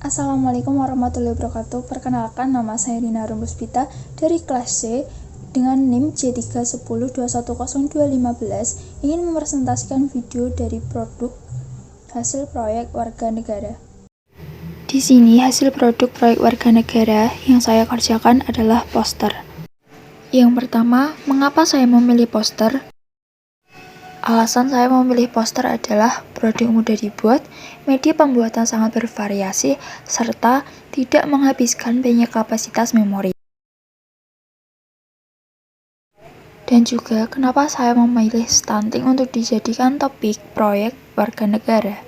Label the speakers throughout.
Speaker 1: Assalamualaikum warahmatullahi wabarakatuh. Perkenalkan, nama saya Rina Rumpuspita dari kelas C dengan NIM C310210215 ingin mempresentasikan video dari produk hasil proyek warga negara. Di sini hasil produk proyek warga negara yang saya kerjakan adalah poster. Yang pertama, mengapa saya memilih poster? Alasan saya memilih poster adalah produk mudah dibuat, media pembuatan sangat bervariasi, serta tidak menghabiskan banyak kapasitas memori. Dan juga kenapa saya memilih stunting untuk dijadikan topik proyek warga negara.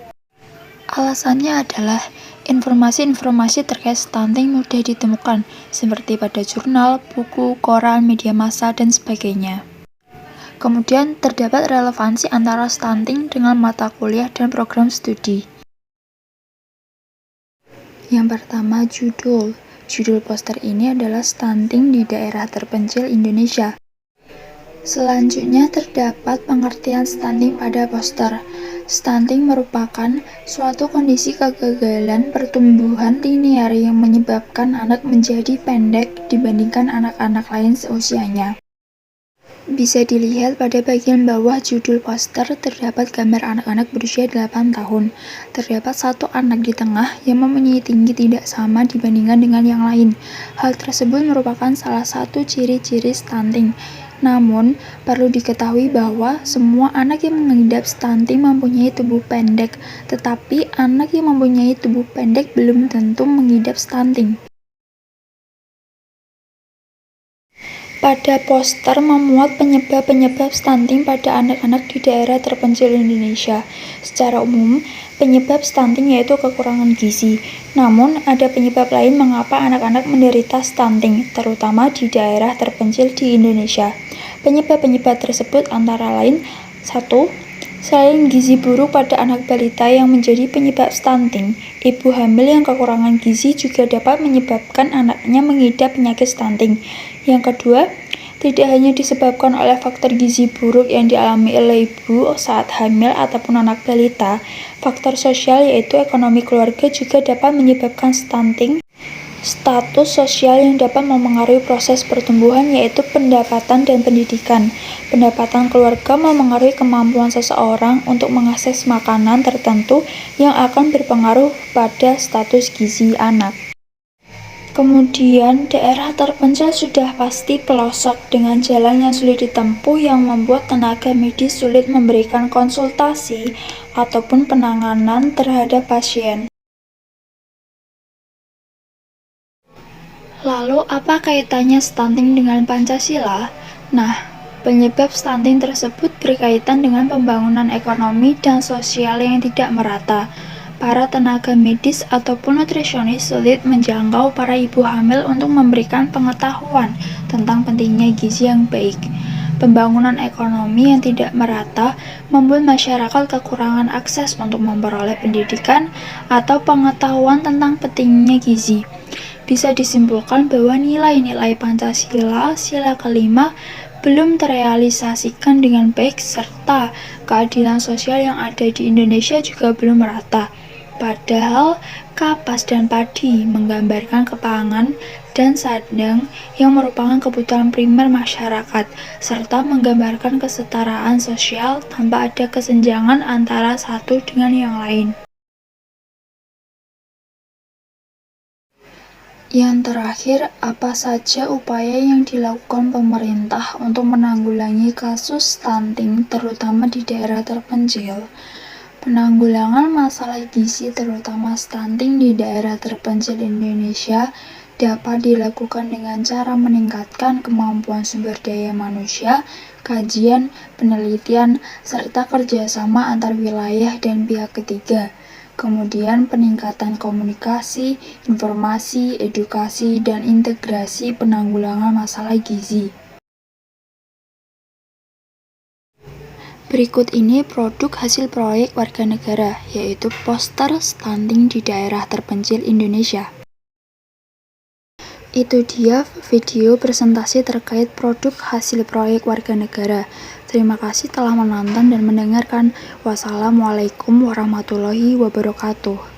Speaker 1: Alasannya adalah informasi-informasi terkait stunting mudah ditemukan, seperti pada jurnal, buku, koran, media massa, dan sebagainya. Kemudian, terdapat relevansi antara stunting dengan mata kuliah dan program studi. Yang pertama, judul. Judul poster ini adalah Stunting di Daerah Terpencil Indonesia. Selanjutnya, terdapat pengertian stunting pada poster. Stunting merupakan suatu kondisi kegagalan pertumbuhan linear yang menyebabkan anak menjadi pendek dibandingkan anak-anak lain seusianya. Bisa dilihat pada bagian bawah judul poster terdapat gambar anak-anak berusia 8 tahun. Terdapat satu anak di tengah yang mempunyai tinggi tidak sama dibandingkan dengan yang lain. Hal tersebut merupakan salah satu ciri-ciri stunting. Namun, perlu diketahui bahwa semua anak yang mengidap stunting mempunyai tubuh pendek, tetapi anak yang mempunyai tubuh pendek belum tentu mengidap stunting. Pada poster memuat penyebab-penyebab stunting pada anak-anak di daerah terpencil Indonesia. Secara umum, penyebab stunting yaitu kekurangan gizi. Namun, ada penyebab lain mengapa anak-anak menderita stunting, terutama di daerah terpencil di Indonesia. Penyebab-penyebab tersebut antara lain: 1. Selain gizi buruk pada anak balita yang menjadi penyebab stunting, ibu hamil yang kekurangan gizi juga dapat menyebabkan anaknya mengidap penyakit stunting. Yang kedua, tidak hanya disebabkan oleh faktor gizi buruk yang dialami oleh ibu saat hamil ataupun anak balita, faktor sosial yaitu ekonomi keluarga juga dapat menyebabkan stunting. Status sosial yang dapat memengaruhi proses pertumbuhan yaitu pendapatan dan pendidikan. Pendapatan keluarga memengaruhi kemampuan seseorang untuk mengakses makanan tertentu yang akan berpengaruh pada status gizi anak. Kemudian, daerah terpencil sudah pasti pelosok dengan jalan yang sulit ditempuh yang membuat tenaga medis sulit memberikan konsultasi ataupun penanganan terhadap pasien. Lalu, apa kaitannya stunting dengan Pancasila? Nah, penyebab stunting tersebut berkaitan dengan pembangunan ekonomi dan sosial yang tidak merata. Para tenaga medis ataupun nutrisionis sulit menjangkau para ibu hamil untuk memberikan pengetahuan tentang pentingnya gizi yang baik. Pembangunan ekonomi yang tidak merata membuat masyarakat kekurangan akses untuk memperoleh pendidikan atau pengetahuan tentang pentingnya gizi. Bisa disimpulkan bahwa nilai-nilai Pancasila, sila kelima, belum terrealisasikan dengan baik serta keadilan sosial yang ada di Indonesia juga belum merata. Padahal kapas dan padi menggambarkan kepangan dan sandang yang merupakan kebutuhan primer masyarakat, serta menggambarkan kesetaraan sosial tanpa ada kesenjangan antara satu dengan yang lain. Yang terakhir, apa saja upaya yang dilakukan pemerintah untuk menanggulangi kasus stunting terutama di daerah terpencil? Penanggulangan masalah gizi terutama stunting di daerah terpencil Indonesia dapat dilakukan dengan cara meningkatkan kemampuan sumber daya manusia, kajian, penelitian, serta kerjasama antar wilayah dan pihak ketiga. Kemudian peningkatan komunikasi, informasi, edukasi, dan integrasi penanggulangan masalah gizi. Berikut ini produk hasil proyek warga negara, yaitu poster stunting di daerah terpencil Indonesia. Itu dia video presentasi terkait produk hasil proyek warga negara. Terima kasih telah menonton dan mendengarkan. Wassalamualaikum warahmatullahi wabarakatuh.